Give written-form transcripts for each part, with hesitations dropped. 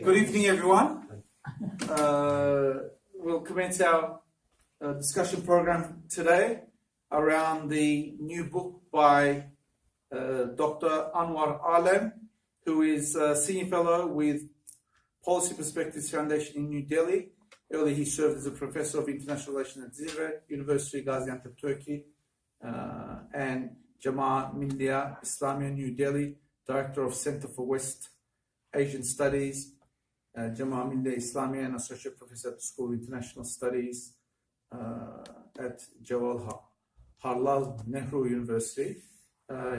Good evening, everyone. We'll commence our discussion program today around the new book by Dr. Anwar Alam, who is a senior fellow with Policy Perspectives Foundation in New Delhi. Earlier, he served as a professor of international relations at Zirve, University Gaziantep, Turkey, and Jamia, Millia, Islamia, New Delhi, director of Center for West Asian Studies, Jamia, Millia, Islamia, and associate professor at the School of International Studies at Jawaharlal Nehru University.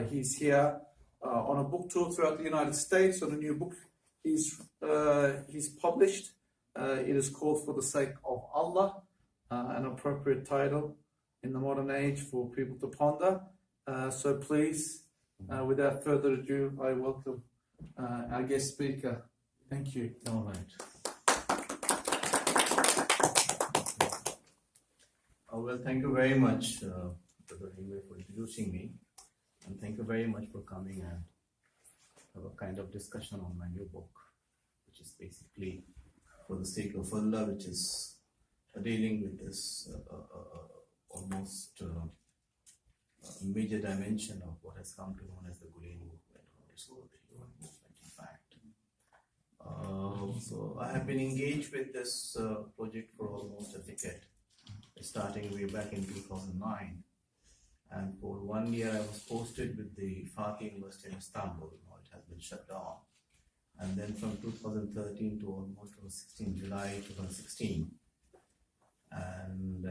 He's here on a book tour throughout the United States on a new book he's published. It is called For the Sake of Allah, an appropriate title in the modern age for people to ponder. So please, without further ado, I welcome our guest speaker. Thank you. All right. Well, thank you very much, Dr. Rumi, for introducing me, and thank you very much for coming and have a kind of discussion on my new book, which is basically For the Sake of Allah, which is dealing with this almost major dimension of what has come to be known as the Gulen movement, or the human movement, in fact. So I have been engaged with this project for almost a decade, starting way back in 2009. And for 1 year I was posted with the Fatih University in Istanbul. Now it has been shut down. And then from 2013 to almost 2016, July 2016. And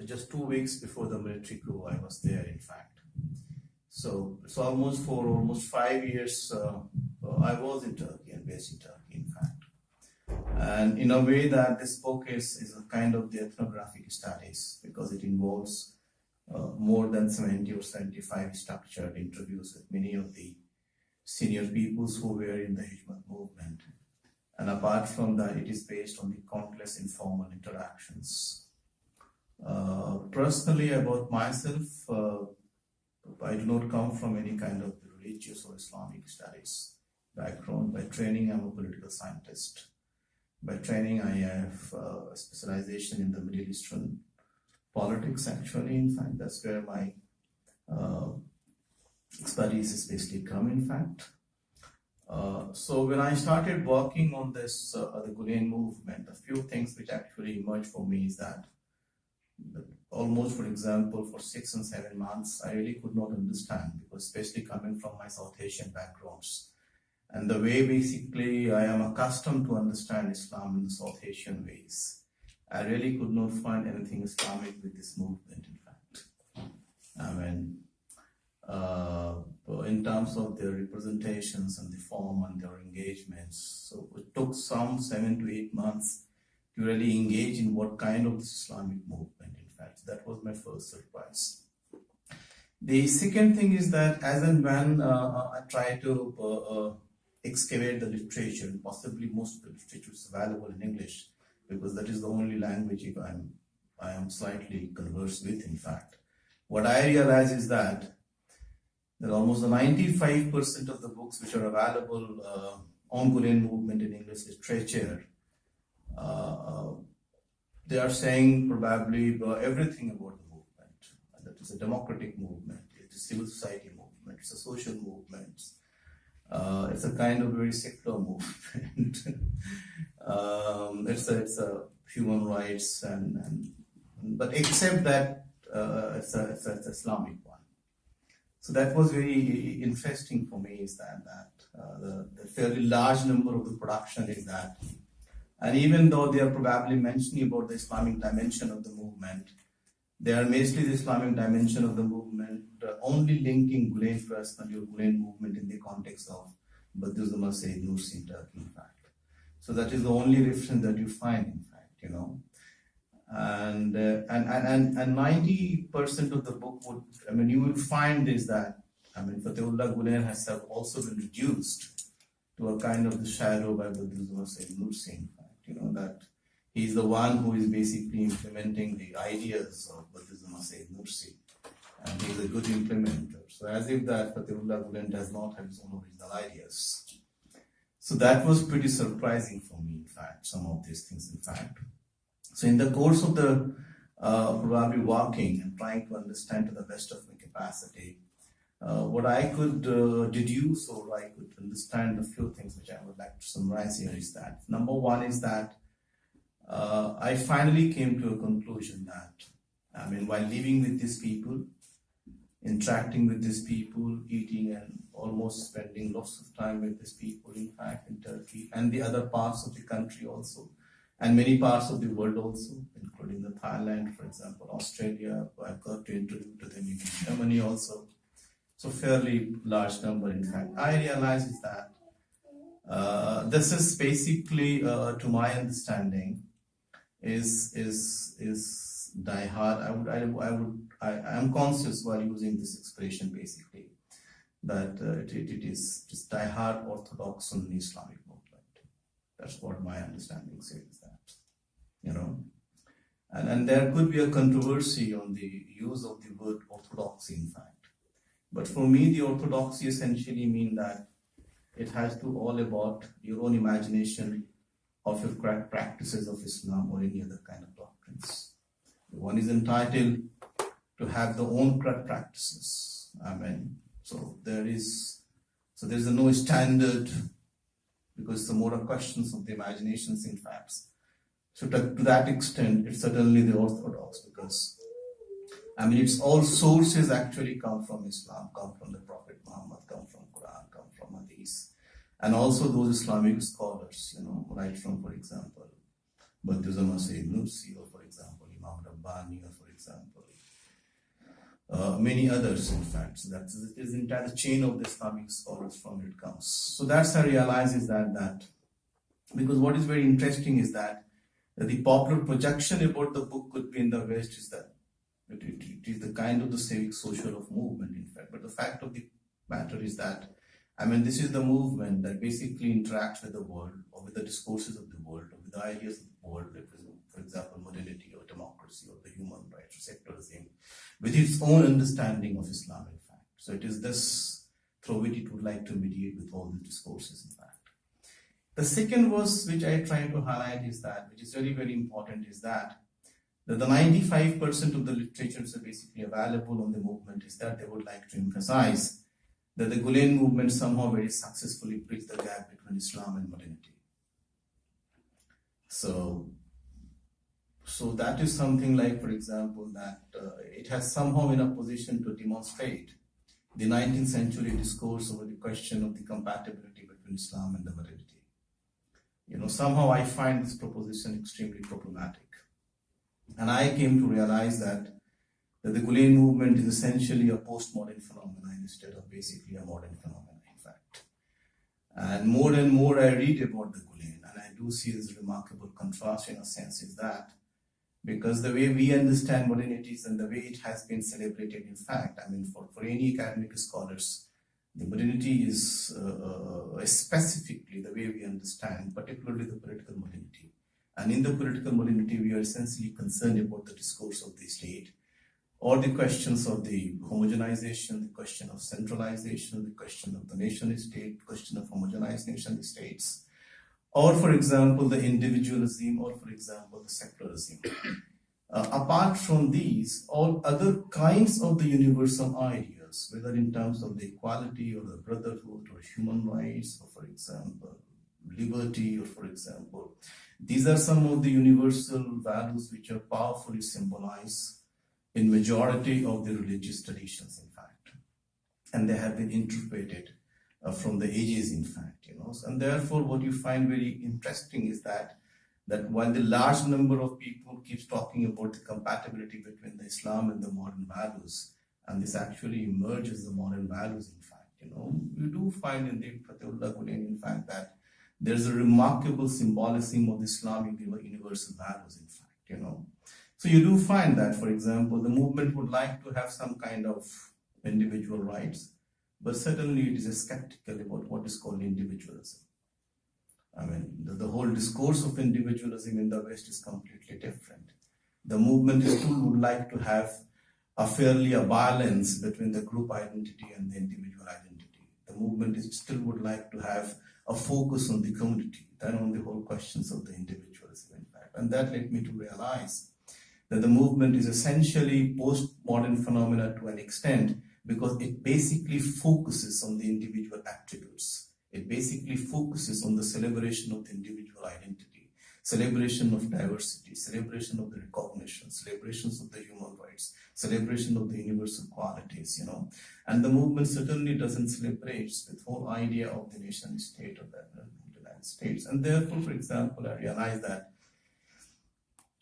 just 2 weeks before the military coup, I was there, in fact. So it's almost 5 years I was in Turkey and based in Turkey, in fact. And in a way that this book is a kind of the ethnographic studies, because it involves more than 70 or 75 structured interviews with many of the senior peoples who were in the Hijmat movement. And apart from that, it is based on the countless informal interactions. Personally, about myself, I do not come from any kind of religious or Islamic studies background. By training, I'm a political scientist. By training, I have a specialization in the Middle Eastern politics, actually. In fact, that's where my studies is basically come, in fact. So when I started working on this, the Gulen movement, a few things which actually emerged for me is that almost, for example, for 6 and 7 months, I really could not understand, because especially coming from my South Asian backgrounds, and the way basically I am accustomed to understand Islam in the South Asian ways, I really could not find anything Islamic with this movement, in fact. I mean, in terms of their representations and the form and their engagements, so it took some 7 to 8 months to really engage in what kind of this Islamic movement, in fact. That was my first surprise. The second thing is that as and when I try to excavate the literature, and possibly most of the literature is available in English, because that is the only language I am slightly conversed with, in fact. What I realize is that almost 95% of the books which are available on Gulen movement in English literature, they are saying probably everything about the movement. That is a democratic movement, it's a civil society movement, it's a social movement, it's a kind of very secular movement. It's a human rights, but except that it's an Islamic one. So that was very interesting for me, is that the fairly large number of the production is that. And even though they are probably mentioning about the Islamic dimension of the movement, they are mostly the Islamic dimension of the movement, only linking Gulen personally or Gulen movement in the context of Buddhism or say Nursi in Turkey, in fact. So that is the only reference that you find, in fact, you know. And 90% of the book you will find is that, Fatehullah Gulen has also been reduced to a kind of the shadow by Buddhism or say Nursi, in fact. You know, that he's the one who is basically implementing the ideas of Buddhism or say Nursi, and he's a good implementer. So as if that Fatehullah Gulen does not have his own original ideas. So that was pretty surprising for me, in fact, some of these things, in fact. So in the course of the probably walking and trying to understand to the best of my capacity, what I could deduce, or I could understand a few things which I would like to summarize here, is that number one is that I finally came to a conclusion that, I mean, while living with these people, interacting with these people, eating and almost spending lots of time with these people, in fact, in Turkey and the other parts of the country also, and many parts of the world also, including the Thailand, for example, Australia, I've got to introduce to them in Germany also. So fairly large number, in fact. I realize is that this is basically, to my understanding, is die hard. I am conscious while using this expression, basically, that it is just die hard orthodox on the Islamic movement. That's what my understanding says, that, you know. And there could be a controversy on the use of the word orthodoxy, in fact. But for me, the orthodoxy essentially mean that it has to all about your own imagination of your correct practices of Islam or any other kind of doctrines. One is entitled to have their own correct practices. Amen. So there is no standard, because it's more of questions of the imaginations, in fact. So to that extent, it's certainly the orthodox, because I mean, it's all sources actually come from Islam, come from the Prophet Muhammad, come from Quran, come from Hadith, and also those Islamic scholars, you know, right from, for example, Badiuzzam Nursi, or for example, Imam Rabbani, or for example, many others, in fact. So that is the entire chain of the Islamic scholars from it comes. So that's how I realize is that because what is very interesting is that the popular projection about the book could be in the West is that it is the kind of the civic social of movement, in fact. But the fact of the matter is that, I mean, this is the movement that basically interacts with the world, or with the discourses of the world, or with the ideas of the world, for example, modernity or democracy or the human rights or secularism, with its own understanding of Islam, in fact. So it is this through which it would like to mediate with all the discourses, in fact. The second verse which I try to highlight is that, which is very, very important, is that the 95% of the literatures are basically available on the movement, is that they would like to emphasize that the Gulen movement somehow very successfully bridged the gap between Islam and modernity. So that is something like, for example, that it has somehow in a position to demonstrate the 19th century discourse over the question of the compatibility between Islam and the modernity. You know, somehow I find this proposition extremely problematic. And I came to realize that the Gulen movement is essentially a postmodern phenomenon instead of basically a modern phenomenon, in fact. And more I read about the Gulen, and I do see this remarkable contrast in a sense, is that because the way we understand modernity and the way it has been celebrated, in fact, I mean, for any academic scholars, the modernity is specifically the way we understand, particularly the political modernity. And in the political modernity, we are essentially concerned about the discourse of the state, or the questions of the homogenization, the question of centralization, the question of the nation state, the question of homogenized nation states, or for example, the individualism, or for example, the secularism. Apart from these, all other kinds of the universal ideas, whether in terms of the equality or the brotherhood or human rights, or for example, liberty, or for example, these are some of the universal values which are powerfully symbolized in majority of the religious traditions, in fact, and they have been interpreted from the ages, in fact, you know. And therefore, what you find very interesting is that while the large number of people keeps talking about the compatibility between the Islam and the modern values, and this actually emerges the modern values, in fact, you know, you do find in the Fatihullah Gulen, in fact, that there's a remarkable symbolism of the Islamic universal values, in fact, you know. So you do find that, for example, the movement would like to have some kind of individual rights, but certainly it is skeptical about what is called individualism. I mean, the whole discourse of individualism in the West is completely different. The movement still would like to have a balance between the group identity and the individual identity. The the movement is still would like to have a focus on the community than on the whole questions of the individualism, in fact. And that led me to realize that the movement is essentially postmodern phenomena to an extent because it basically focuses on the individual attributes. It basically focuses on the celebration of the individual identity, celebration of diversity, celebration of the recognition, celebrations of the human rights, celebration of the universal qualities, And the movement certainly doesn't celebrate the whole idea of the nation state of the United States. And therefore, for example, I realize that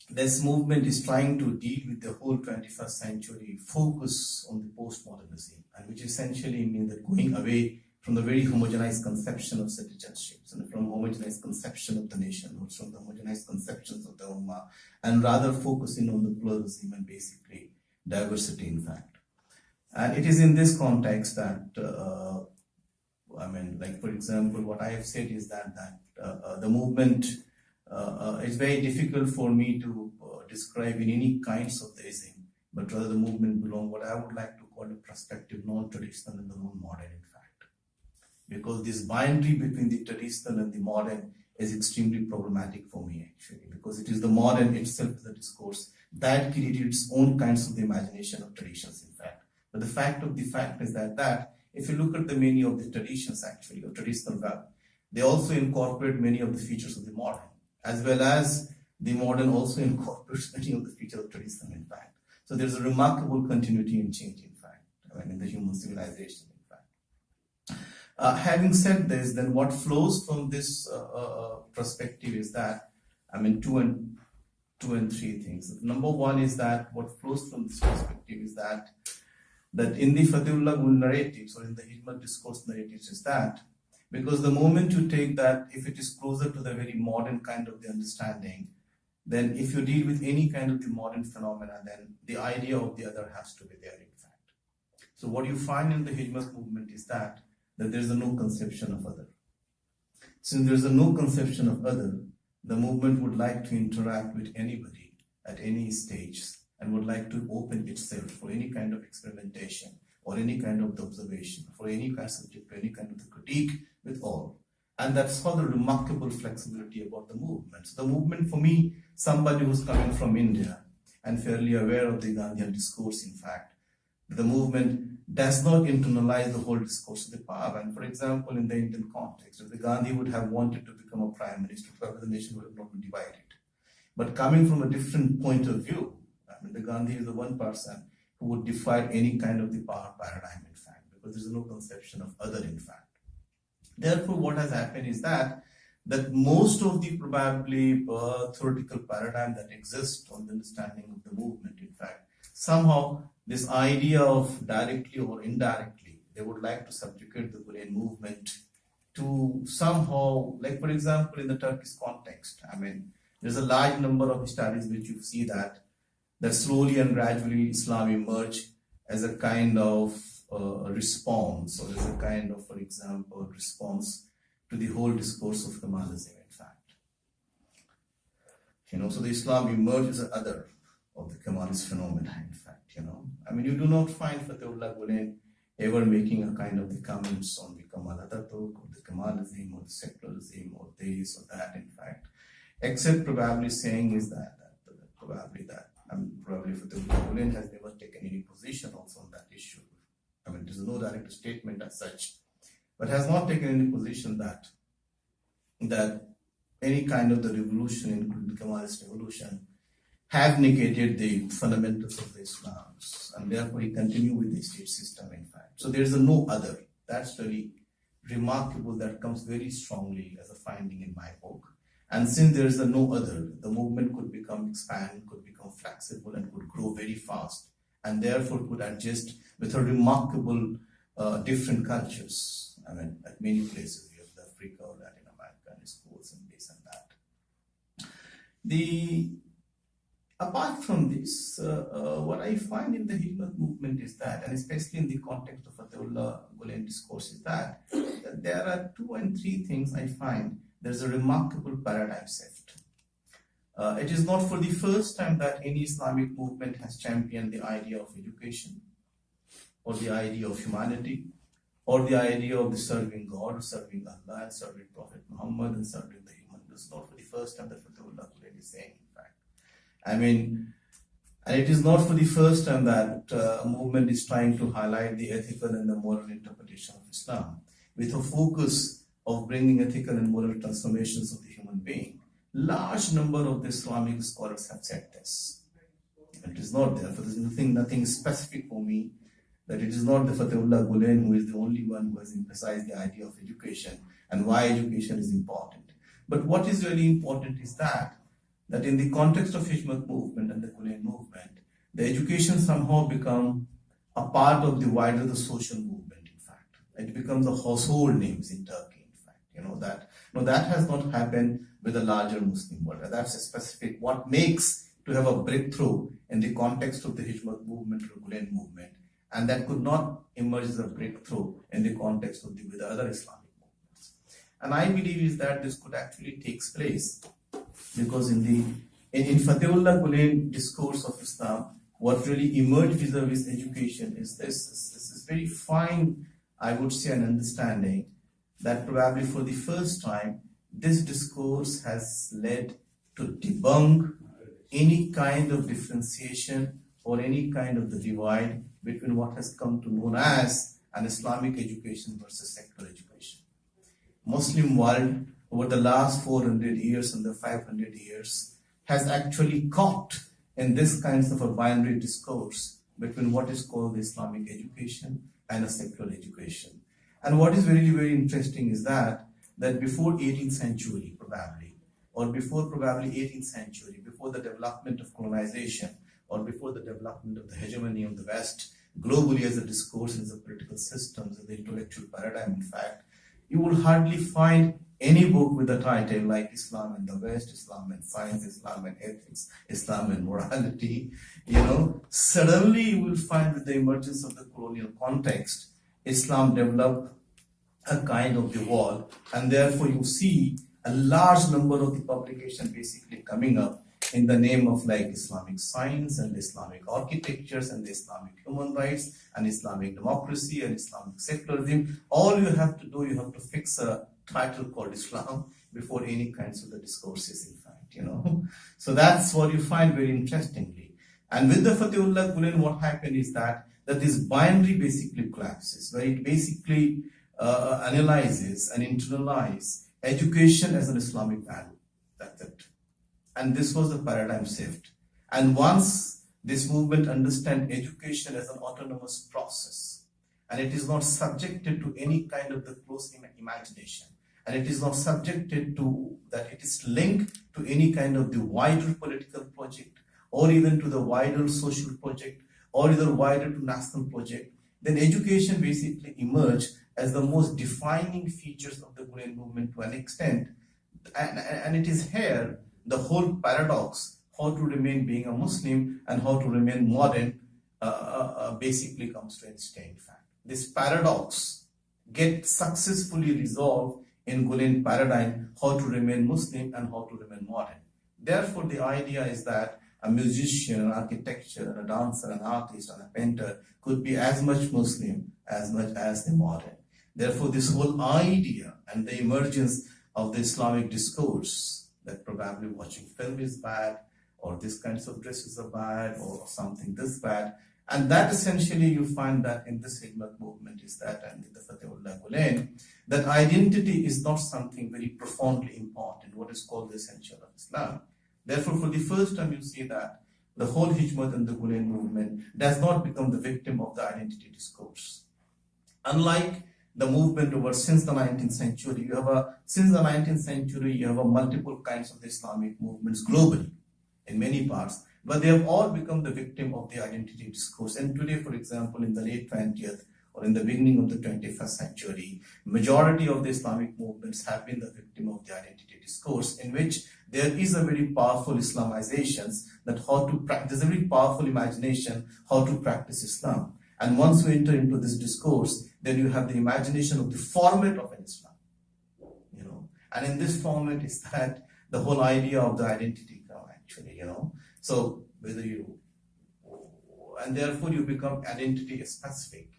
this movement is trying to deal with the whole 21st century focus on the postmodernism, and which essentially means that going away from the very homogenized conception of citizenships and from homogenized conception of the nation, or from the homogenized conceptions of the Ummah, and rather focusing on the pluralism and basically diversity, in fact. And it is in this context that, for example, what I have said is that the movement, it's very difficult for me to describe in any kinds of the ism, but rather the movement belong what I would like to call a prospective, non-traditional and the non-modern, in fact. Because this boundary between the traditional and the modern is extremely problematic for me, actually, because it is the modern itself, the discourse, that created its own kinds of the imagination of traditions, in fact. But the fact is that if you look at the many of the traditions, actually, or traditional value, they also incorporate many of the features of the modern, as well as the modern also incorporates many of the features of traditional, in fact. So there's a remarkable continuity and change, in fact, in the human civilization, in fact. Having said this, then what flows from this perspective is that, two and three things. Number one is that what flows from this perspective is that in the Fatihullah Gul narratives or in the Hikmat discourse narratives is that because the moment you take that, if it is closer to the very modern kind of the understanding, then if you deal with any kind of the modern phenomena, then the idea of the other has to be there, in fact. So what you find in the Hijmat movement is that there is no conception of other. Since there is no conception of other, the movement would like to interact with anybody at any stage and would like to open itself for any kind of experimentation or any kind of observation, for any kind of subject, or any kind of the critique with all. And that's how the remarkable flexibility about the movement. So the movement, for me, somebody who's coming from India and fairly aware of the Gandhian discourse, in fact, the movement does not internalize the whole discourse of the power. And for example, in the Indian context, if the Gandhi would have wanted to become a prime minister, probably the nation would have not been divided. But coming from a different point of view, the Gandhi is the one person who would defy any kind of the power paradigm, in fact, because there's no conception of other, in fact. Therefore, what has happened is that most of the probably theoretical paradigm that exists on the understanding of the movement, in fact, somehow this idea of directly or indirectly, they would like to subjugate the Gulen movement to somehow, like for example, in the Turkish context, there's a large number of studies which you see that slowly and gradually Islam emerged as a kind of response, or as a kind of, for example, response to the whole discourse of Kemalism, in fact. So the Islam emerged as the other of the Kemalist phenomena, in fact. You do not find Fatihullah Gulen ever making a kind of the comments on the Kemal Ataturk or the Kemalism or the secularism or this or that, in fact, except probably saying is probably Fatihullah Gulen has never taken any position also on that issue. There's no direct statement as such, but has not taken any position that any kind of the revolution, including the Kemalist revolution, have negated the fundamentals of the Islam, and therefore he continued with the state system, in fact. So there is no other. That's very remarkable. That comes very strongly as a finding in my book. And since there is no other, the movement could expand, could become flexible, and could grow very fast, and therefore could adjust with a remarkable different cultures. At many places, we have Africa or Latin America and schools and this and that. Apart from this, what I find in the Hijmat movement is that, and especially in the context of Fatihullah Gulen discourse, is that there are 2 and 3 things I find. There's a remarkable paradigm shift. It is not for the first time that any Islamic movement has championed the idea of education or the idea of humanity or the idea of the serving God, serving Allah, and serving Prophet Muhammad, and serving the human. This is not for the first time that Fatihullah Gulen is saying, in fact. I mean, and it is not for the first time that a movement is trying to highlight the ethical and the moral interpretation of Islam with a focus of bringing ethical and moral transformations of the human being. Large number of the Islamic scholars have said this. It is not there, for there is nothing specific for me, that it is not the Fatihullah Gulen who is the only one who has emphasized the idea of education and why education is important. But what is really important is that in the context of Hijmat movement and the Gulen movement, the education somehow become a part of the wider the social movement, in fact. It becomes the household names in Turkey, in fact. That has not happened with the larger Muslim world. That's a specific, what makes to have a breakthrough in the context of the Hijmat movement or Gulen movement, and that could not emerge as a breakthrough in the context of the other Islamic movements. And I believe is that this could actually take place because in Fatihullah Gulen discourse of Islam, what really emerged vis-a-vis education is this very fine, I would say, an understanding that probably for the first time, this discourse has led to debunk any kind of differentiation or any kind of the divide between what has come to known as an Islamic education versus secular education. Muslim world over the last 400 years and the 500 years has actually caught in this kinds of a binary discourse between what is called the Islamic education and a secular education. And what is very, very interesting is that before 18th century probably, or before probably 18th century, before the development of colonization, or before the development of the hegemony of the West, globally as a discourse, as a political systems, as the intellectual paradigm, in fact, you will hardly find any book with a title like Islam and the West, Islam and Science, Islam and Ethics, Islam and Morality. Suddenly you will find with the emergence of the colonial context, Islam developed a kind of the wall, and therefore you see a large number of the publication basically coming up in the name of like Islamic science and Islamic architectures and the Islamic human rights and Islamic democracy and Islamic secularism. All you have to do, you have to fix a title called Islam before any kinds of the discourses, in fact, So that's what you find very interestingly. And with the Fatihullah Gulen, what happened is that this binary basically collapses, where it basically analyzes and internalizes education as an Islamic value. That's it. And this was the paradigm shift. And once this movement understands education as an autonomous process, and it is not subjected to any kind of the close imagination, and it is not subjected to that it is linked to any kind of the wider political project, or even to the wider social project, or either wider to national project, then education basically emerged as the most defining features of the Gulen movement to an extent. And it is here the whole paradox, how to remain being a Muslim and how to remain modern, basically comes to stay, in fact. This paradox gets successfully resolved in Gulen paradigm, how to remain Muslim and how to remain modern. Therefore, the idea is that a musician, an architecture, a dancer, an artist, and a painter could be as much Muslim as much as the modern. Therefore, this whole idea and the emergence of the Islamic discourse that probably watching film is bad, or this kinds of dresses are bad, or something this bad, and that essentially you find that in this Hijmat movement is that, and in the Fatihullah Gulen, that identity is not something very profoundly important, what is called the essential of Islam. Therefore, for the first time you see that the whole Hijmat and the Gulen movement does not become the victim of the identity discourse. Unlike the movement over since the 19th century, you have a multiple kinds of the Islamic movements globally in many parts, but they have all become the victim of the identity discourse. And today, for example, in the late 20th or in the beginning of the 21st century, majority of the Islamic movements have been the victim of the identity discourse, in which there is a very powerful Islamization that how to practice, a very powerful imagination how to practice Islam. And once you enter into this discourse, then you have the imagination of the format of an Islam, And in this format is that the whole idea of the identity come actually, So whether and therefore you become identity specific,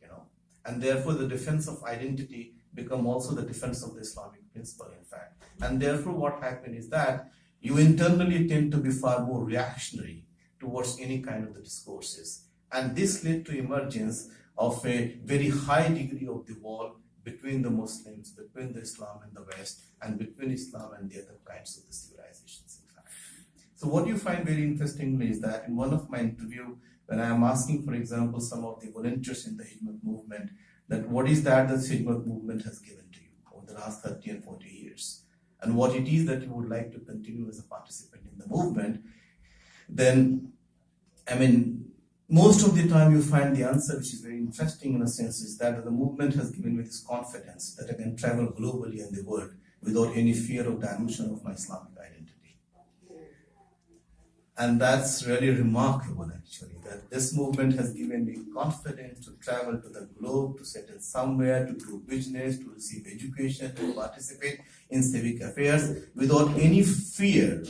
And therefore, the defense of identity become also the defense of the Islamic principle, in fact. And therefore, what happened is that you internally tend to be far more reactionary towards any kind of the discourses. And this led to emergence of a very high degree of the wall between the Muslims, between the Islam and the West, and between Islam and the other kinds of the civilizations, in fact. So what you find very interestingly is that in one of my interview, when I am asking, for example, some of the volunteers in the Hijmat movement, that what is that the Hijmat movement has given to you over the last 30 and 40 years, and what it is that you would like to continue as a participant in the movement, then, I mean, most of the time you find the answer, which is very interesting in a sense, is that the movement has given me this confidence that I can travel globally in the world without any fear of dilution of my Islamic identity. And that's really remarkable, actually, that this movement has given me confidence to travel to the globe, to settle somewhere, to do business, to receive education, to participate in civic affairs without any fear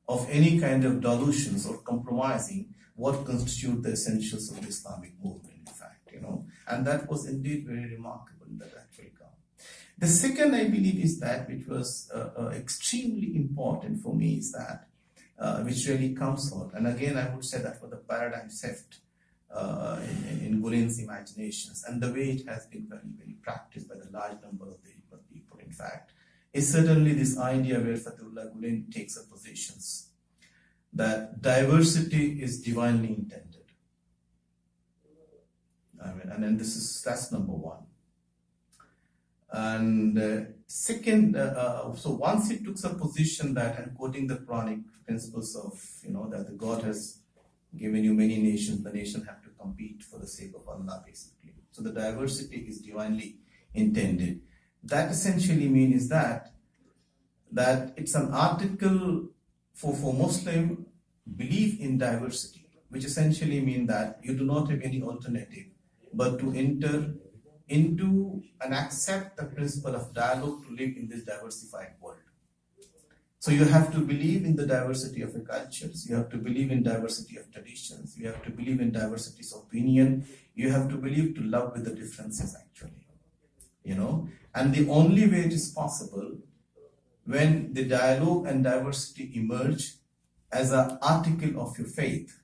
of any kind of dilutions or compromising what constitute the essentials of the Islamic movement, in fact, and that was indeed very remarkable in that actually come. The second, I believe, is that which was extremely important for me is that which really comes out, and again I would say that for the paradigm shift in Gulen's imaginations and the way it has been very, very practiced by the large number of the people, in fact, is certainly this idea where Fatullah Gulen takes up positions that diversity is divinely intended. I mean, and then that's number one. And second, so once he took a position that, and quoting the Quranic principles of, that the God has given you many nations, the nation have to compete for the sake of Allah, basically. So the diversity is divinely intended. That essentially means that it's an article for Muslim belief in diversity, which essentially means that you do not have any alternative but to enter into and accept the principle of dialogue to live in this diversified world. So you have to believe in the diversity of the cultures, you have to believe in diversity of traditions, you have to believe in diversity of opinion, you have to believe to love with the differences, actually. And the only way it is possible when the dialogue and diversity emerge as an article of your faith,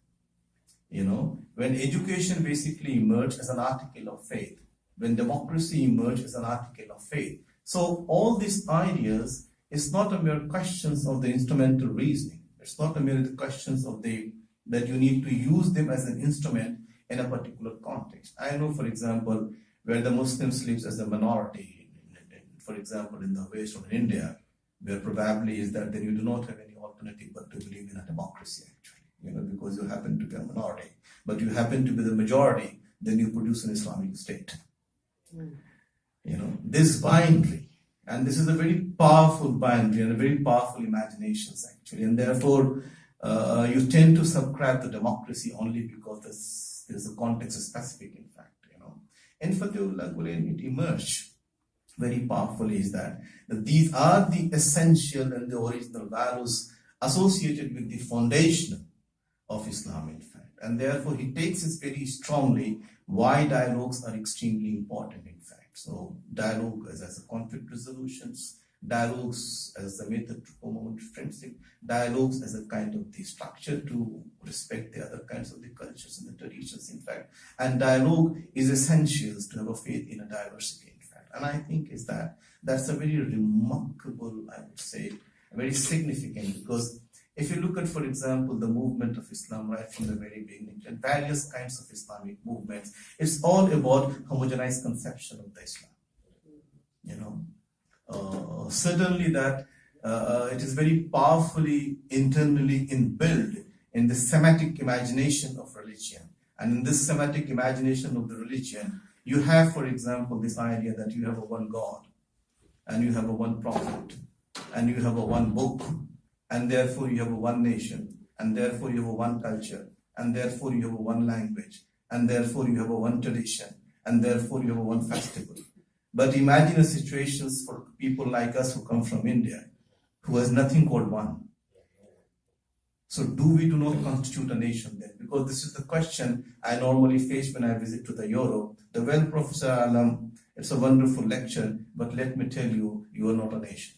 when education basically emerges as an article of faith, when democracy emerges as an article of faith. So all these ideas is not a mere questions of the instrumental reasoning. It's not a mere questions of that you need to use them as an instrument in a particular context. I know, for example, where the Muslims lives as a minority, for example, in the West or in India, where probably is that then you do not have any alternative but to believe in a democracy, actually, because you happen to be a minority. But you happen to be the majority, then you produce an Islamic state. This binary, and this is a very powerful binary and a very powerful imaginations, actually, and therefore you tend to subscribe to democracy only because there's a context specific, in fact. In Fatullah Gulen, it emerged very powerfully is that these are the essential and the original values associated with the foundation of Islam, in fact. And therefore, he takes it very strongly why dialogues are extremely important, in fact. So, dialogue as a conflict resolutions, dialogues as a method to promote friendship, dialogues as a kind of the structure to respect the other kinds of the cultures and the traditions, in fact. And dialogue is essential to have a faith in a diversity, in fact. And I think that's a very remarkable, I would say, very significant, because if you look at, for example, the movement of Islam right from the very beginning, and various kinds of Islamic movements, it's all about homogenized conception of the Islam. Certainly that it is very powerfully internally inbuilt in the Semitic imagination of religion. And in this Semitic imagination of the religion, you have, for example, this idea that you have a one God, and you have a one prophet, and you have a one book, and therefore you have a one nation, and therefore you have a one culture, and therefore you have a one language, and therefore you have a one tradition, and therefore you have a one festival. But imagine a situation for people like us who come from India, who has nothing called one. So do we do not constitute a nation then? Because this is the question I normally face when I visit to the Europe. The well, Professor Alam, it's a wonderful lecture, but let me tell you, you are not a nation.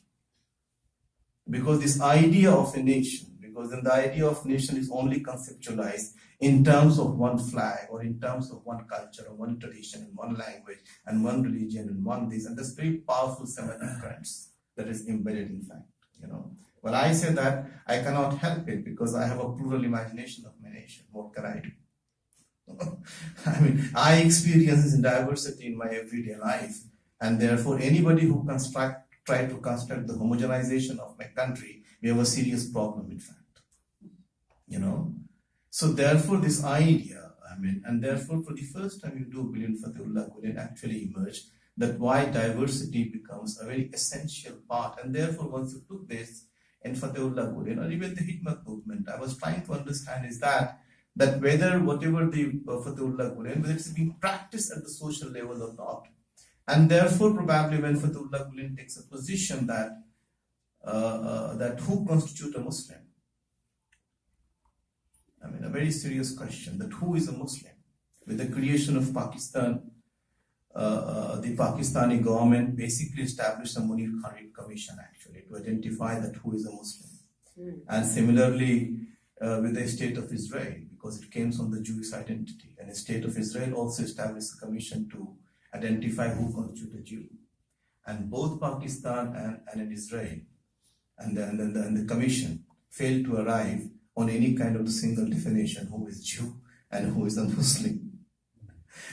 Because this idea of a nation, because then the idea of nation is only conceptualized in terms of one flag or in terms of one culture or one tradition and one language and one religion and one this, and there's very powerful semantic trends that is embedded in fact, you know. Well, I say that I cannot help it because I have a plural imagination of my nation. What can I do? I mean, I experience diversity in my everyday life, and therefore anybody who try to construct the homogenization of my country, we have a serious problem, in fact. You know? So therefore this idea, I mean, and therefore for the first time you do Gulen Fatehullah Gulen actually emerged, that why diversity becomes a very essential part. And therefore once you took this in Fatehullah Gulen or even the Hikmat movement, I was trying to understand is that whether whatever the Fatehullah Gulen, whether it's being practiced at the social level or not. And therefore probably when Fatehullah Gulen takes a position that who constitute a Muslim? I mean, a very serious question, that who is a Muslim? With the creation of Pakistan, the Pakistani government basically established a Munir Khalid commission actually to identify that who is a Muslim. And similarly with the state of Israel, because it came from the Jewish identity, and the state of Israel also established a commission to identify who constitutes a Jew. And both Pakistan and Israel and the commission failed to arrive on any kind of single definition who is Jew and who is a Muslim.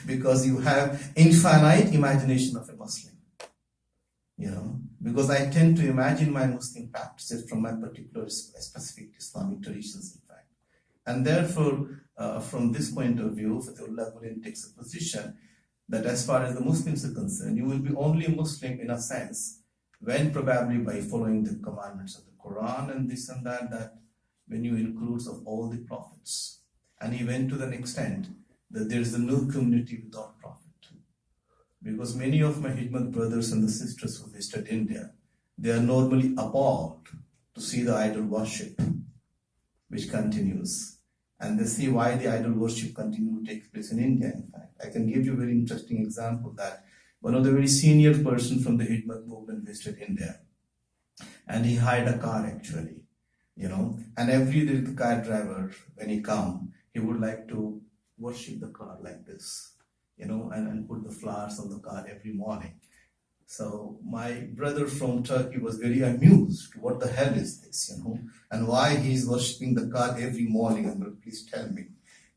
Because you have infinite imagination of a Muslim. You know, because I tend to imagine my Muslim practices from my particular specific Islamic traditions, in fact. And therefore, from this point of view, Fatehullah Gulen takes a position that as far as the Muslims are concerned, you will be only a Muslim in a sense when probably by following the commandments of the Quran and this and that when you include of all the prophets. And he went to the extent that there is a new community without prophet. Because many of my Hijmat brothers and the sisters who visited India, they are normally appalled to see the idol worship which continues. And they see why the idol worship continues to take place in India, in fact. I can give you a very interesting example that one of the very senior person from the Hijmat movement visited India. And he hired a car actually, you know. And every day the car driver, when he come, he would like to worship the car like this, you know, and put the flowers on the car every morning. So my brother from Turkey was very amused. What the hell is this, you know? And why he's worshipping the car every morning? And well, please tell me,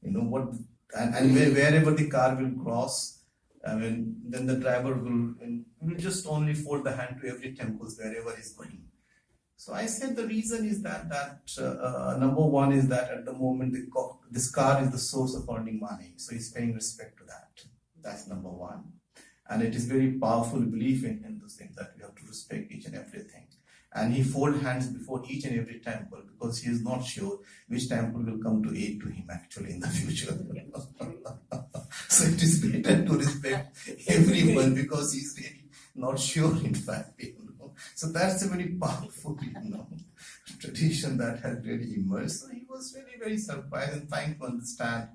you know, what, and wherever the car will cross, I mean, then the driver will just only fold the hand to every temple wherever he's going. So I said the reason is that number one is that at the moment this car is the source of earning money. So he's paying respect to that. That's number one. And it is very powerful belief in those things that we have to respect each and everything. And he fold hands before each and every temple because he is not sure which temple will come to aid to him actually in the future. So it is better to respect everyone because he's really not sure in fact. You know? So that's a very powerful, you know, tradition that has really emerged. So he was very, very surprised and trying to understand,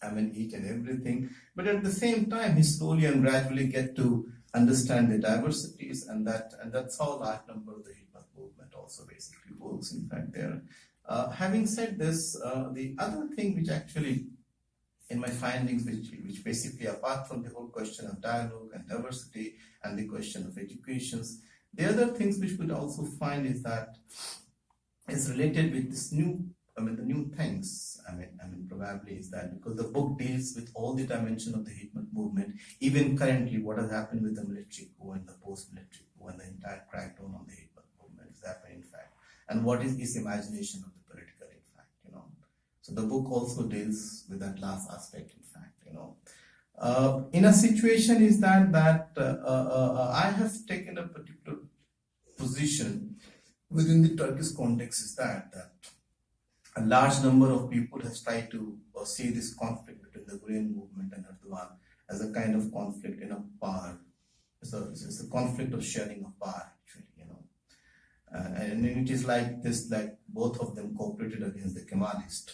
I mean, each and everything. But at the same time, he slowly and gradually get to understand the diversities, and that's how a large number of the Hijmat movement also basically works, in fact, there. Having said this, the other thing which actually, in my findings, which basically, apart from the whole question of dialogue and diversity and the question of educations, the other things which we'd also find is that it's related with this new, I mean, the new things, I mean, probably is that because the book deals with all the dimension of the Hijmat movement, even currently what has happened with the military coup and the post-military coup and the entire crackdown on the Hijmat movement is happening, in fact, and what is his imagination of the political, in fact, you know. So the book also deals with that last aspect, in fact, you know. In a situation is that I have taken a particular position within the Turkish context is that a large number of people has tried to see this conflict between the Gulen movement and Erdogan as a kind of conflict in a power. So it's a conflict of sharing of power, actually, you know. And it is like this, like both of them cooperated against the Kemalist.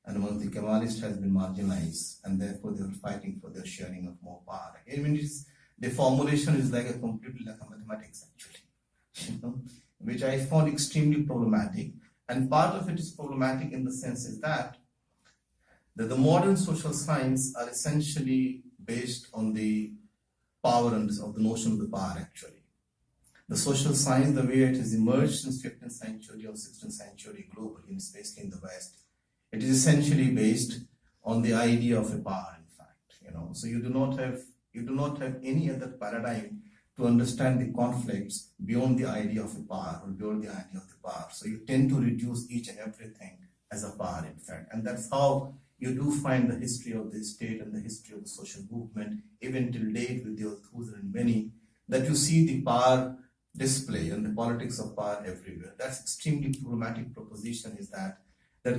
And once the Kemalist has been marginalized, and therefore they were fighting for their sharing of more power. I mean, the formulation is like a completely like a mathematics actually, which I found extremely problematic. And part of it is problematic in the sense is that the modern social science are essentially based on the power and of the notion of the power actually. The social science, the way it has emerged since 15th century or 16th century globally, especially in the West, it is essentially based on the idea of a power, in fact. So you do not have any other paradigm to understand the conflicts beyond the idea of a power or beyond the idea of the power. So you tend to reduce each and everything as a power, in fact. And that's how you do find the history of the state and the history of the social movement, even till date with the Althusser and many, that you see the power display and the politics of power everywhere. That's extremely problematic proposition is that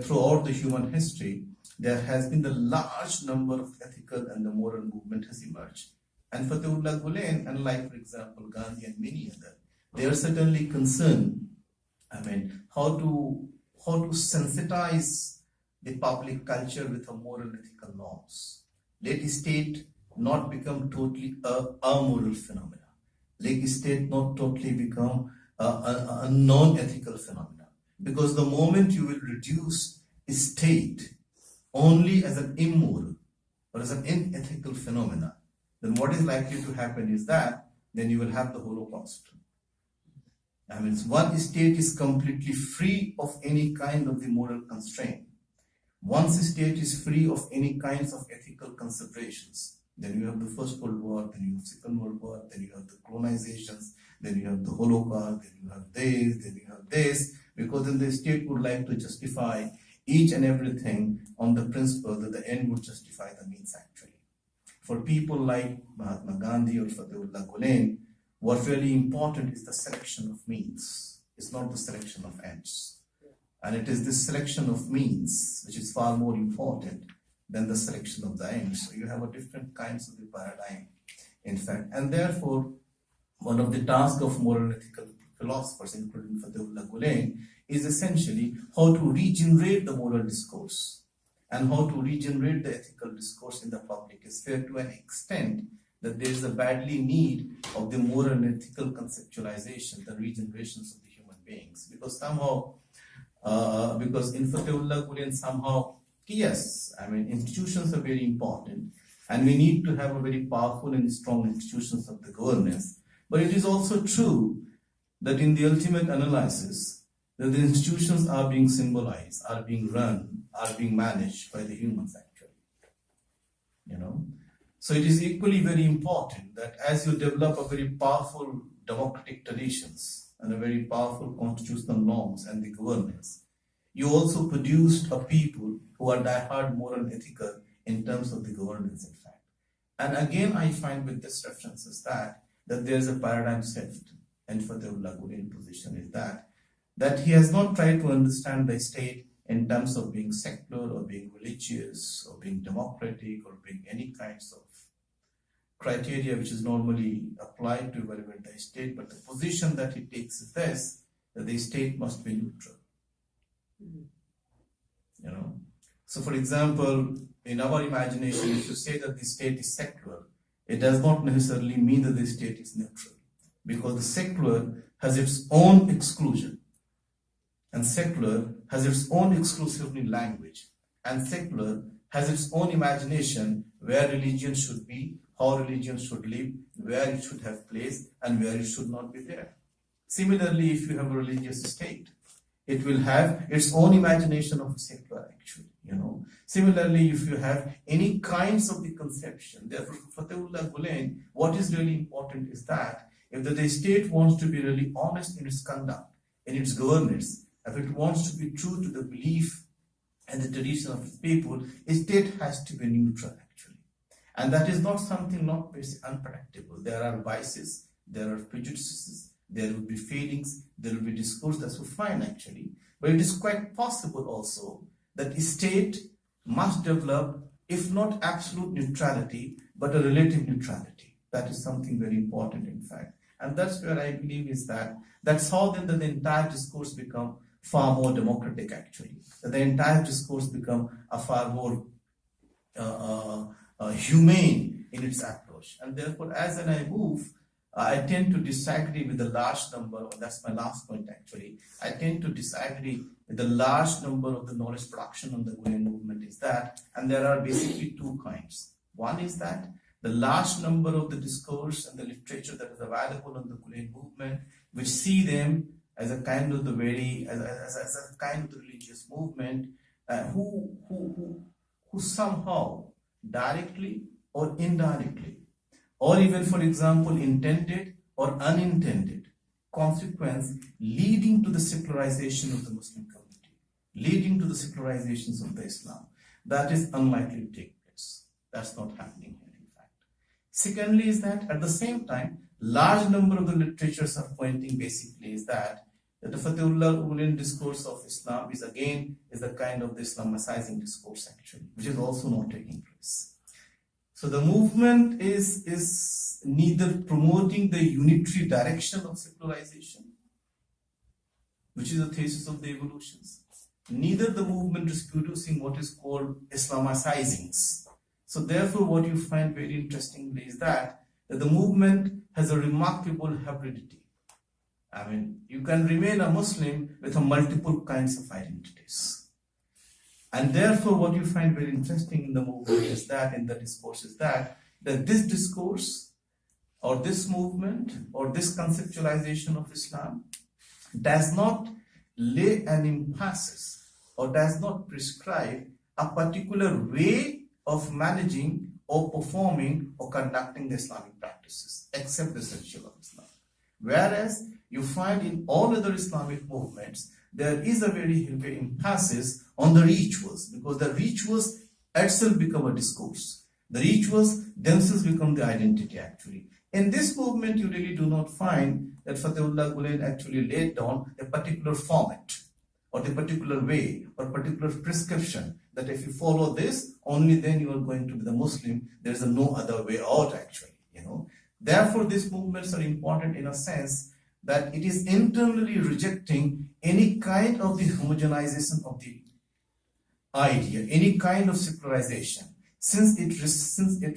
throughout the human history, there has been the large number of ethical and the moral movement has emerged. And Fatehullah Gulen, unlike, for example, Gandhi and many others, they are certainly concerned, how to sensitize the public culture with a moral and ethical norms. Let the state not become totally a moral phenomena. Let the state not totally become a non-ethical phenomena. Because the moment you will reduce a state only as an immoral or as an unethical phenomena, then what is likely to happen is that then you will have the Holocaust. One state is completely free of any kind of the moral constraint. Once a state is free of any kinds of ethical considerations, then you have the First World War, then you have Second World War, then you have the colonizations, then you have the Holocaust, then you have this, then you have this, because then the state would like to justify each and everything on the principle that the end would justify the means actually. For people like Mahatma Gandhi or Fatehullah Gulen, what really important is the selection of means. It's not the selection of ends. And it is this selection of means which is far more important than the selection of the ends. So you have a different kinds of the paradigm, in fact. And therefore, one of the tasks of moral and ethical philosophers, including Fatehullah Gulen, is essentially how to regenerate the moral discourse and how to regenerate the ethical discourse in the public is fair to an extent that there is a badly need of the moral and ethical conceptualization, the regenerations of the human beings. Because somehow, because in Fatehullah Gulen somehow, yes, institutions are very important and we need to have a very powerful and strong institutions of the governance. But it is also true that in the ultimate analysis, that the institutions are being symbolized, are being run, are being managed by the humans actually. So it is equally very important that as you develop a very powerful democratic traditions and a very powerful constitutional norms and the governance, you also produced a people who are diehard moral and ethical in terms of the governance, in fact. And again, I find with this references that there is a paradigm shift, and Fatehullah Gulen's position is that he has not tried to understand the state in terms of being secular or being religious or being democratic or being any kinds of criteria which is normally applied to evaluate the state, but the position that he takes is this, that the state must be neutral. So for example, in our imagination, if you say that the state is secular, it does not necessarily mean that the state is neutral, because the secular has its own exclusion, and secular has its own exclusively language, and secular has its own imagination where religion should be, how religion should live, where it should have place, and where it should not be there. Similarly, if you have a religious state, it will have its own imagination of a secular actually, Similarly, if you have any kinds of the conception, therefore Fatehullah Gulen, what is really important is that if the state wants to be really honest in its conduct, in its governance, if it wants to be true to the belief and the tradition of its people, a state has to be neutral actually. And that is not something not very unpredictable. There are biases, there are prejudices, there will be feelings, there will be discourse, that's fine actually. But it is quite possible also that a state must develop, if not absolute neutrality, but a relative neutrality. That is something very important in fact. And that's where I believe is that's how then the entire discourse become far more democratic actually. The entire discourse become a far more humane in its approach. And therefore, as I move, I tend to disagree with the large number, that's my last point actually. I tend to disagree with the large number of the knowledge production on the Gulen movement is that, and there are basically two kinds. One is that the large number of the discourse and the literature that is available on the Gulen movement, which see them as a kind of the as a kind of the religious movement, who somehow directly or indirectly, or even for example intended or unintended consequence leading to the secularization of the Muslim community, leading to the secularizations of the Islam, that is unlikely to take place. That's not happening here in fact. Secondly is that at the same time, large number of the literatures are pointing basically is that the Fatihullah Gulen discourse of Islam is the kind of the Islamicizing discourse actually, which is also not taking place. So the movement is neither promoting the unitary direction of secularization, which is the thesis of the evolutions, neither the movement is producing what is called Islamicizings. So therefore what you find very interestingly is that the movement has a remarkable hybridity. I mean, you can remain a Muslim with a multiple kinds of identities. And therefore, what you find very interesting in the movement is that, in the discourse, is that this discourse, or this movement, or this conceptualization of Islam does not lay an emphasis or does not prescribe a particular way of managing or performing or conducting the Islamic practices, except the essential of Islam. Whereas you find in all other Islamic movements, there is a very heavy emphasis on the rituals, because the rituals itself become a discourse. The rituals themselves become the identity actually. In this movement, you really do not find that Fatihullah Gulen actually laid down a particular format or the particular way or particular prescription that if you follow this, only then you are going to be the Muslim. There is no other way out actually, Therefore, these movements are important in a sense that it is internally rejecting any kind of the homogenization of the idea, any kind of secularization. Since it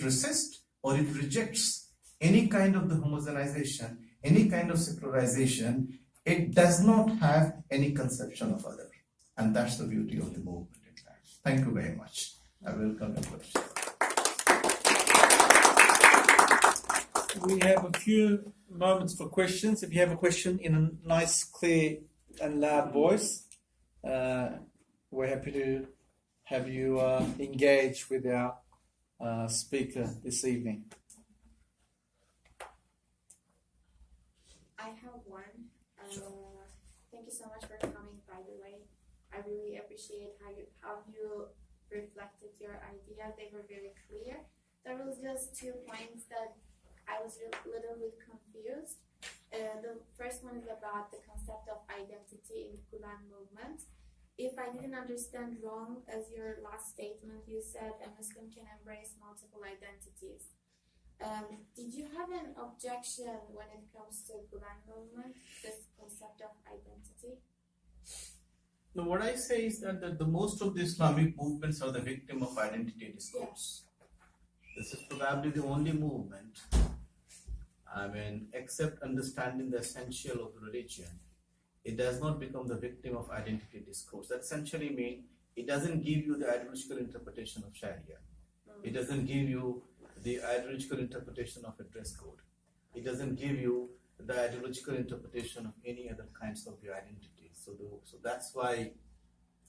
resists or it rejects any kind of the homogenization, any kind of secularization, it does not have any conception of other. And that's the beauty of the movement in fact. Thank you very much. I welcome your questions. We have a few moments for questions. If you have a question in a nice, clear and loud voice, we're happy to have you engage with our speaker this evening. I have one. Thank you so much for coming, by the way. I really appreciate how you reflected your ideas. They were very clear. There was just 2 points that I was a little bit confused. The first one is about the concept of identity in the Gulen movement. If I didn't understand wrong, as your last statement, you said a Muslim can embrace multiple identities. Did you have an objection when it comes to Gulen movement, this concept of identity? No, what I say is that the most of the Islamic movements are the victim of identity discourse. This is probably the only movement, except understanding the essential of the religion, it does not become the victim of identity discourse. That essentially means it doesn't give you the ideological interpretation of Sharia. It doesn't give you the ideological interpretation of a dress code. It doesn't give you the ideological interpretation of any other kinds of your identity. So that's why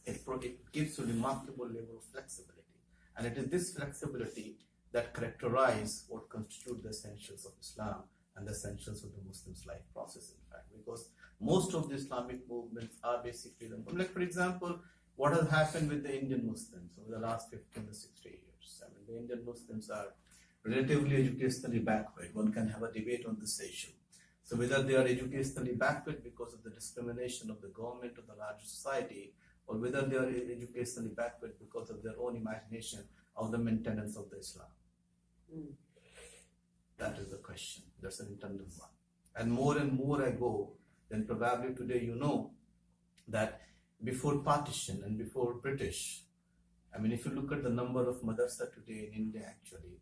it gives a remarkable level of flexibility. And it is this flexibility that characterize what constitute the essentials of Islam and the essentials of the Muslim's life process, in fact, because most of the Islamic movements are basically, like for example, what has happened with the Indian Muslims over the last 15 to 60 years. The Indian Muslims are relatively educationally backward. One can have a debate on this issue. So whether they are educationally backward because of the discrimination of the government or the larger society, or whether they are educationally backward because of their own imagination of the maintenance of the Islam. That is the question. That's an internal one. And more I go, then probably today that before partition and before British, I mean, if you look at the number of madrasa today in India, actually,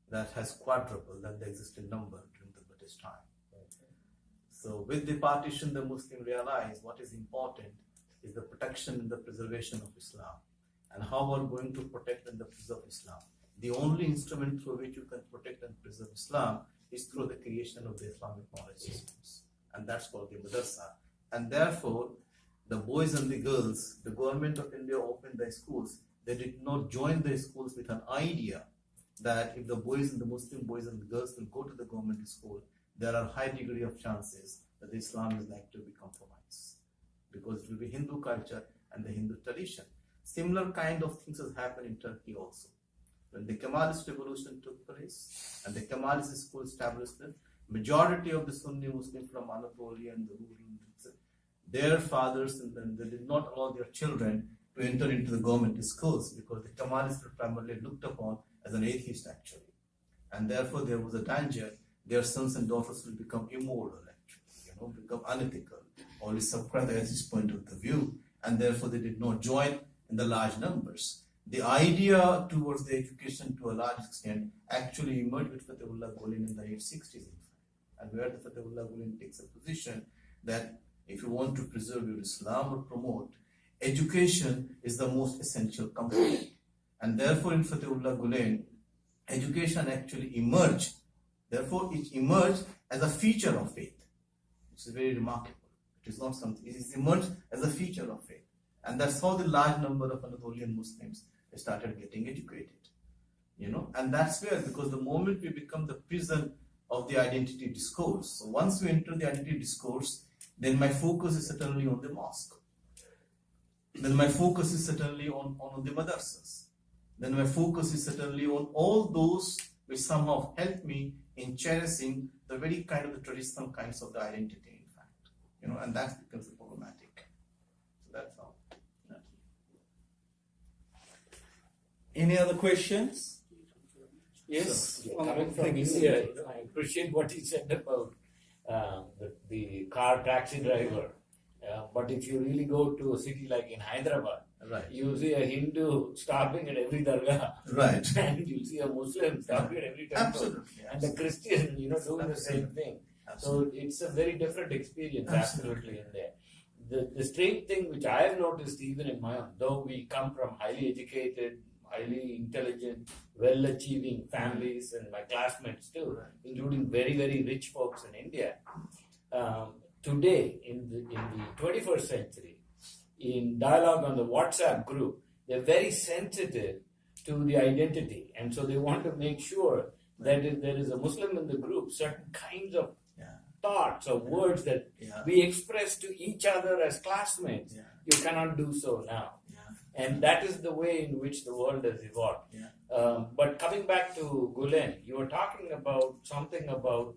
that has quadrupled than the existing number during the British time. So with the partition, the Muslim realized what is important is the protection and the preservation of Islam. And how we're going to protect and preserve Islam. The only instrument through which you can protect and preserve Islam is through the creation of the Islamic knowledge systems. And that's called the madrasa. And therefore, the boys and the girls, the government of India opened their schools. They did not join their schools with an idea that if the boys and the Muslim boys and the girls will go to the government school, there are high degree of chances that Islam is likely to be compromised. Because it will be Hindu culture and the Hindu tradition. Similar kind of things has happened in Turkey also. When the Kemalist revolution took place and the Kemalist school establishment, majority of the Sunni Muslims from Anatolia and the rural, their fathers and then they did not allow their children to enter into the government schools because the Kemalists were primarily looked upon as an atheist actually. And therefore there was a danger their sons and daughters will become immoral actually, become unethical or subscribe the atheist point of the view, and therefore they did not join in the large numbers. The idea towards the education to a large extent actually emerged with Fatehullah Gulen in the 860s, in fact, and where the Fatehullah Gulen takes a position that if you want to preserve your Islam or promote, education is the most essential component. And therefore in Fatehullah Gulen, education actually emerged. Therefore it emerged as a feature of faith, which is very remarkable. It is not something, it is emerged as a feature of faith. And that's how the large number of Anatolian Muslims started getting educated. And that's where, because the moment we become the prison of the identity discourse, so once we enter the identity discourse, then my focus is certainly on the mosque. Then my focus is certainly on the madrasas. Then my focus is certainly on all those which somehow help me in cherishing the very kind of the traditional kinds of the identity, in fact. And that becomes problematic. So that's all. Any other questions? Yes, On the coming book, from thank you. India, I appreciate what he said about the car taxi driver. But if you really go to a city like in Hyderabad, Right. you see a Hindu stopping at every dargah, Right. and you see a Muslim stopping at every temple, Absolutely. and the Christian, doing the same thing. Absolutely. So it's a very different experience, Absolutely. absolutely, in there. The strange thing which I have noticed even in my own, though we come from highly educated, highly intelligent, well-achieving families, and my classmates too, Right. including very, very rich folks in India. Today, in the 21st century, in dialogue on the WhatsApp group, they're very sensitive to the identity, and so they want to make sure that if there is a Muslim in the group, certain kinds of Yeah. thoughts or words that Yeah. we express to each other as classmates, Yeah. you cannot do so now. Yeah. And that is the way in which the world has evolved. Yeah. But coming back to Gulen, you were talking about something about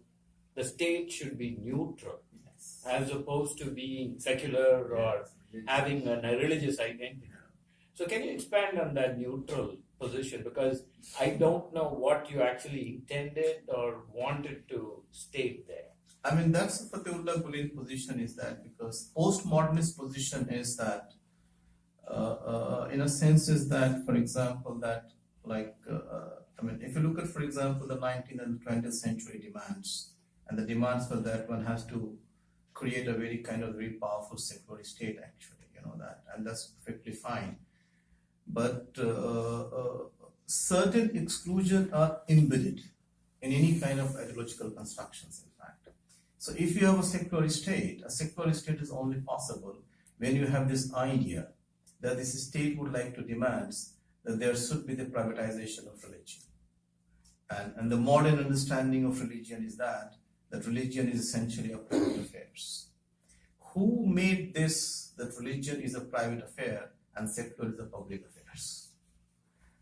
the state should be neutral Yes. as opposed to being secular or having a religious identity. So can you expand on that neutral position? Because I don't know what you actually intended or wanted to state there. I mean, that's Fatehullah Gulen position is that because postmodernist position is that, in a sense, is that, for example, that if you look at, for example, the 19th and 20th century demands, and the demands for that one has to create a very kind of very powerful secular state, actually, and that's perfectly fine. But certain exclusions are embedded in any kind of ideological constructions, in fact. So if you have a secular state is only possible when you have this idea that this state would like to demand that there should be the privatization of religion. And the modern understanding of religion is that religion is essentially a private affairs. Who made this, that religion is a private affair and secular is a public affairs?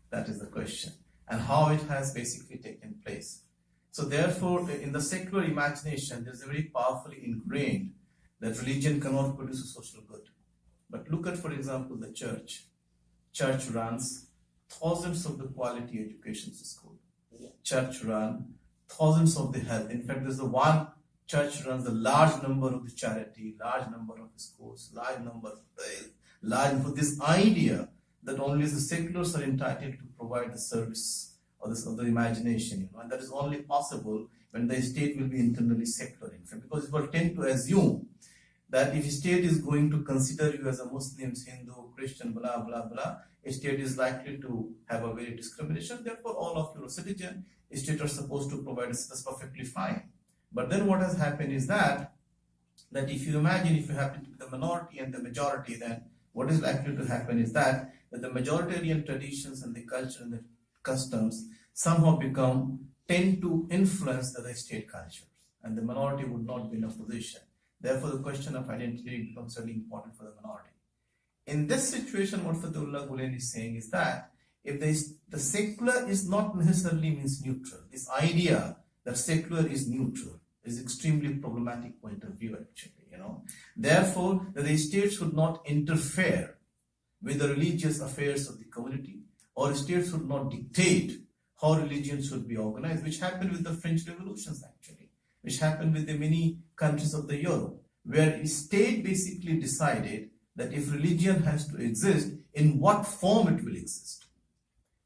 That is the question. And how it has basically taken place. So therefore, in the secular imagination, there's a very powerfully ingrained that religion cannot produce a social good. But look at, for example, the church. Church runs thousands of the quality education schools. Church run thousands of the health. In fact, there's the one church runs a large number of the charity, large number of the schools, large number of this idea that only the seculars are entitled to provide the service or the imagination, and that is only possible when the state will be internally secular, in fact, because people tend to assume that if state is going to consider you as a Muslim, Hindu, Christian, blah, blah, blah, a state is likely to have a very discrimination. Therefore, all of you are citizens, state are supposed to provide us. That's perfectly fine. But then what has happened is that if you imagine if you happen to be the minority and the majority, then what is likely to happen is that the majoritarian traditions and the culture and the customs somehow tend to influence the state cultures, and the minority would not be in a position. Therefore, the question of identity becomes really important for the minority. In this situation, what Fatullah Gulen is saying is that if the secular is not necessarily means neutral, this idea that secular is neutral is extremely problematic point of view, actually. Therefore, the state should not interfere with the religious affairs of the community, or state should not dictate how religion should be organized, which happened with the French revolutions, actually, which happened with the many countries of the Europe, where a state basically decided that if religion has to exist, in what form it will exist.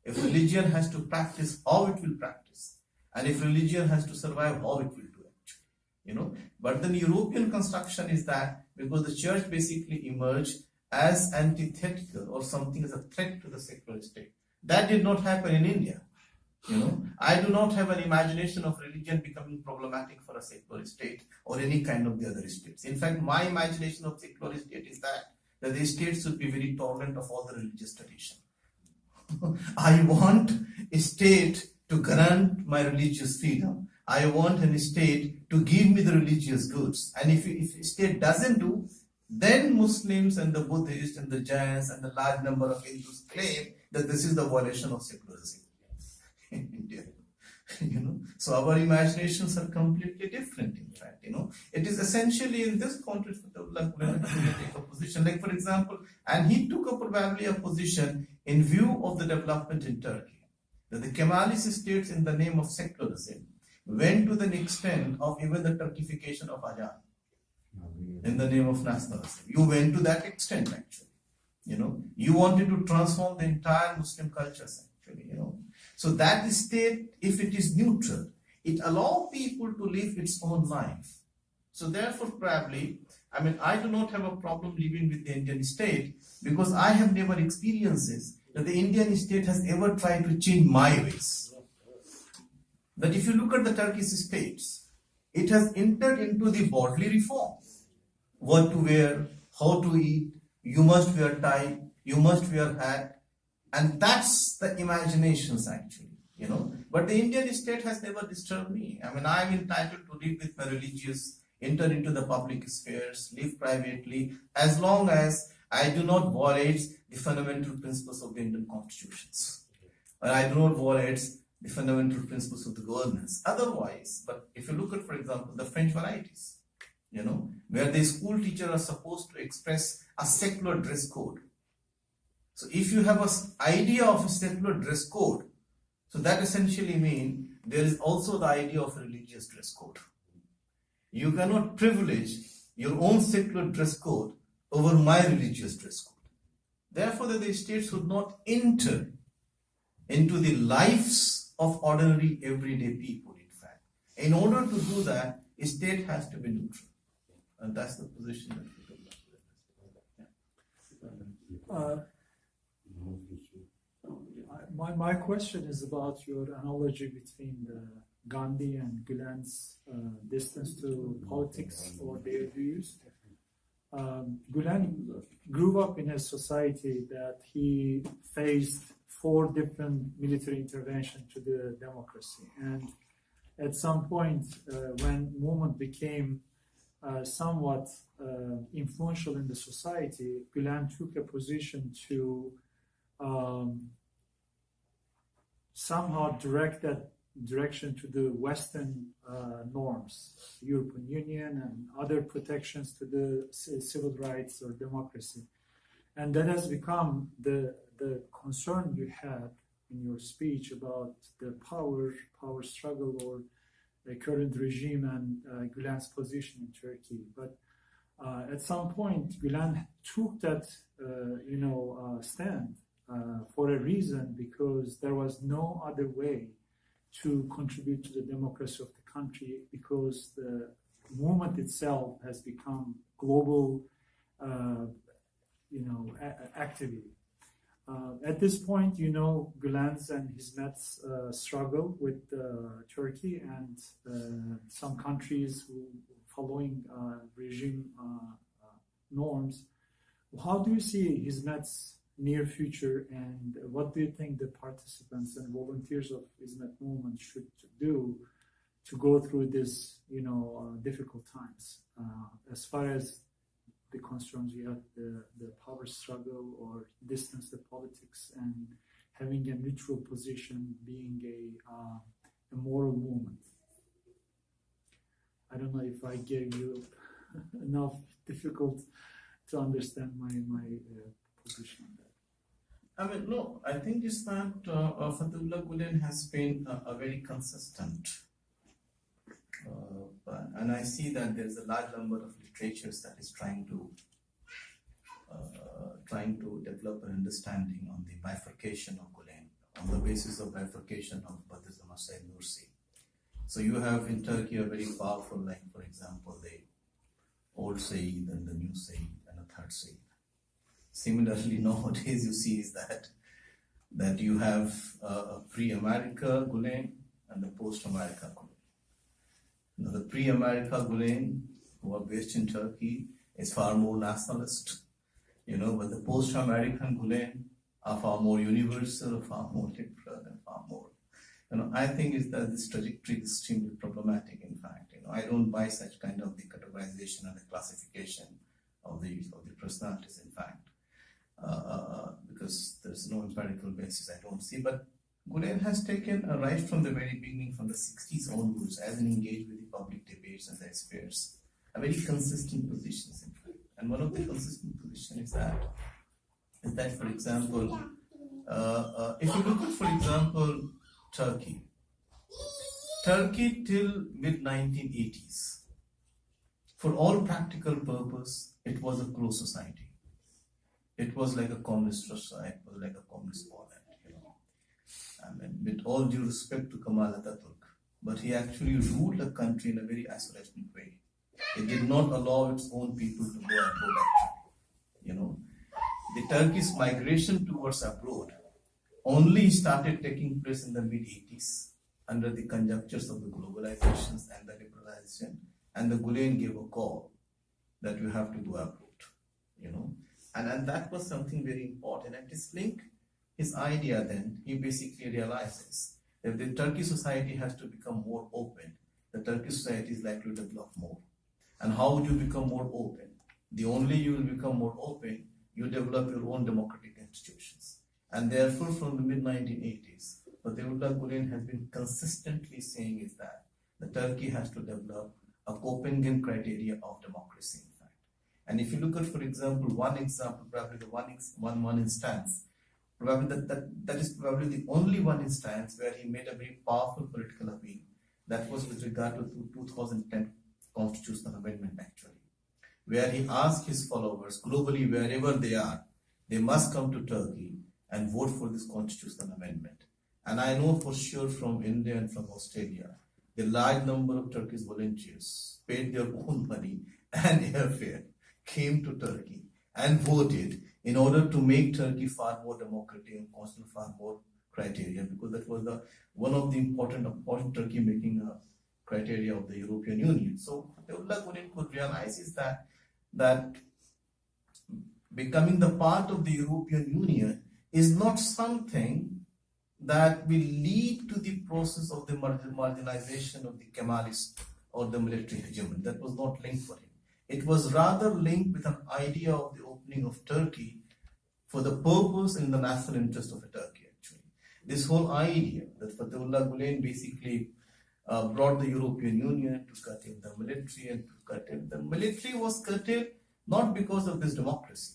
If religion has to practice, how it will practice. And if religion has to survive, how it will do, actually. But then European construction is that because the church basically emerged as antithetical or something as a threat to the secular state. That did not happen in India. I do not have an imagination of religion becoming problematic for a secular state or any kind of the other states. In fact, my imagination of secular state is that the state should be very tolerant of all the religious tradition. I want a state to grant my religious freedom. I want a state to give me the religious goods. And if a state doesn't do, then Muslims and the Buddhists and the Jains and the large number of Hindus claim that this is the violation of secularism in India. So our imaginations are completely different, in fact. It is essentially in this context that take a position, like for example, and he took probably a position in view of the development in Turkey, that the Kemalist states in the name of secularism went to the extent of even the Turkification of Azan in the name of nationalism. You went to that extent, actually. You wanted to transform the entire Muslim cultures, actually. So that state, if it is neutral, it allows people to live its own life. So therefore, probably, I do not have a problem living with the Indian state because I have never experienced that the Indian state has ever tried to change my ways. That if you look at the Turkish states, it has entered into the bodily reform. What to wear, how to eat, you must wear tie, you must wear hat. And that's the imaginations, actually, But the Indian state has never disturbed me. I'm entitled to live with my religious, enter into the public spheres, live privately, as long as I do not violate the fundamental principles of the Indian constitutions. Or I do not violate the fundamental principles of the governance. Otherwise, but if you look at, for example, the French varieties, where the school teachers are supposed to express a secular dress code. So if you have an idea of a secular dress code, so that essentially means there is also the idea of a religious dress code. You cannot privilege your own secular dress code over my religious dress code. Therefore, the state should not enter into the lives of ordinary everyday people, in fact. In order to do that, a state has to be neutral. And that's the position that we took. My question is about your analogy between the Gandhi and Gülen's distance to politics or their views. Gülen grew up in a society that he faced 4 different military interventions to the democracy. And at some point, when movement became somewhat influential in the society, Gülen took a position to somehow direct that direction to the Western norms, European Union and other protections to the civil rights or democracy. And that has become the concern you had in your speech about the power struggle or current regime and Gülen's position in Turkey. But at some point, Gülen took that stand for a reason, because there was no other way to contribute to the democracy of the country, because the movement itself has become global, activity. At this point, Gülen's and Hizmet's struggle with Turkey and some countries who following regime norms. How do you see Hizmet's near future, and what do you think the participants and volunteers of Hizmet movement should do to go through this, difficult times, as far as the concerns you have, the power struggle or distance to politics, and having a neutral position, being a moral movement? I don't know if I gave you enough difficult to understand my position on that. No, I think it's that Fethullah Gülen has been a very consistent, and I see that there's a large number of literatures that is trying to develop an understanding on the bifurcation of Gülen, on the basis of bifurcation of Buddhism or Sayyid Nursi. So you have in Turkey a very powerful, like for example, the old Sayyid and the new Sayyid and a third Sayyid. Similarly, nowadays you see is that you have a pre-America Gülen and the post-America Gülen. Now, the pre-America Gülen, who are based in Turkey, is far more nationalist, but the post-American Gülen are far more universal, far more liberal, and far more. I think is that this trajectory is extremely problematic. In fact, I don't buy such kind of the categorization and the classification of the personalities. In fact. Because there's no empirical basis, I don't see. But Gülen has taken a right from the very beginning, from the 60s onwards, as an engaged with the public debates and the spheres, a very consistent positions, in fact. And one of the consistent positions is that, for example, if you look at, for example, Turkey till mid-1980s, for all practical purpose, it was a closed society. It was like a communist Russia, it was like a communist Poland, with all due respect to Kemal Atatürk, but he actually ruled the country in a very isolationist way. He did not allow its own people to go abroad, actually. The Turkish migration towards abroad only started taking place in the mid-80s under the conjunctures of the globalizations and the liberalization, and the Gülen gave a call that you have to go abroad, And that was something very important. And this link, his idea then, he basically realizes that the Turkish society has to become more open. The Turkish society is likely to develop more. And how would you become more open? The only you will become more open, you develop your own democratic institutions. And therefore, from the mid-1980s, Fethullah Gülen has been consistently saying is that the Turkey has to develop a Copenhagen criteria of democracy. And if you look at, for example, probably the one instance, probably that is probably the only one instance where he made a very powerful political appeal. That was with regard to the 2010 constitutional amendment, actually, where he asked his followers globally, wherever they are, they must come to Turkey and vote for this constitutional amendment. And I know for sure from India and from Australia, the large number of Turkish volunteers paid their own money and airfare, came to Turkey and voted in order to make Turkey far more democratic and constitute far more criteria, because that was one of the important Turkey making a criteria of the European Union. So Fethullah Gülen could realize is that becoming the part of the European Union is not something that will lead to the process of the marginalization of the Kemalist or the military hegemony. That was not linked for him. It was rather linked with an idea of the opening of Turkey for the purpose and the national interest of Turkey, actually. This whole idea that Fethullah Gülen basically brought the European Union to curtail the military and to curtail. The military was curtailed not because of this democracy.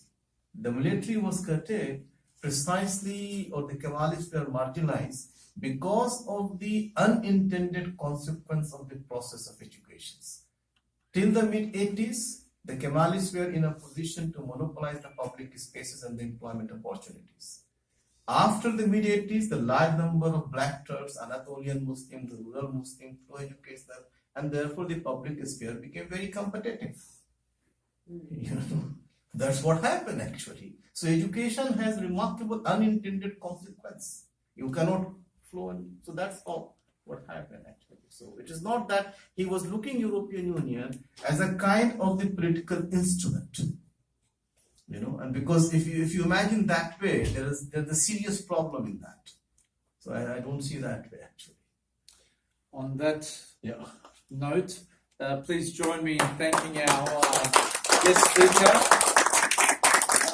The military was curtailed precisely, or the Kemalists were marginalized because of the unintended consequence of the process of education. Till the mid-80s, the Kemalists were in a position to monopolize the public spaces and the employment opportunities. After the mid-80s, the large number of black Turks, Anatolian Muslims, the rural Muslims, co-educated them, and therefore the public sphere became very competitive. You know, that's what happened actually. So education has remarkable unintended consequence. You cannot flow, and so that's all what happened actually. So it is not that he was looking European Union as a kind of the political instrument. You know, and because if you imagine that way, there's a serious problem in that. So I don't see that way actually. On that note, please join me in thanking our guest speaker.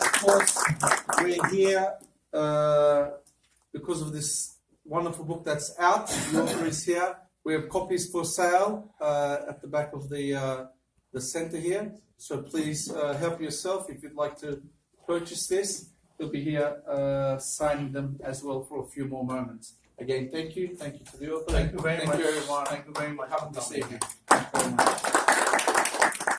Of course, we're here because of this wonderful book that's out. The author is here. We have copies for sale at the back of the center here. So please help yourself if you'd like to purchase this. He'll be here signing them as well for a few more moments. Again, thank you. Thank you to the author. Thank you very much. Thank you, everyone. Thank you very much. Have a good evening. Thank you very much.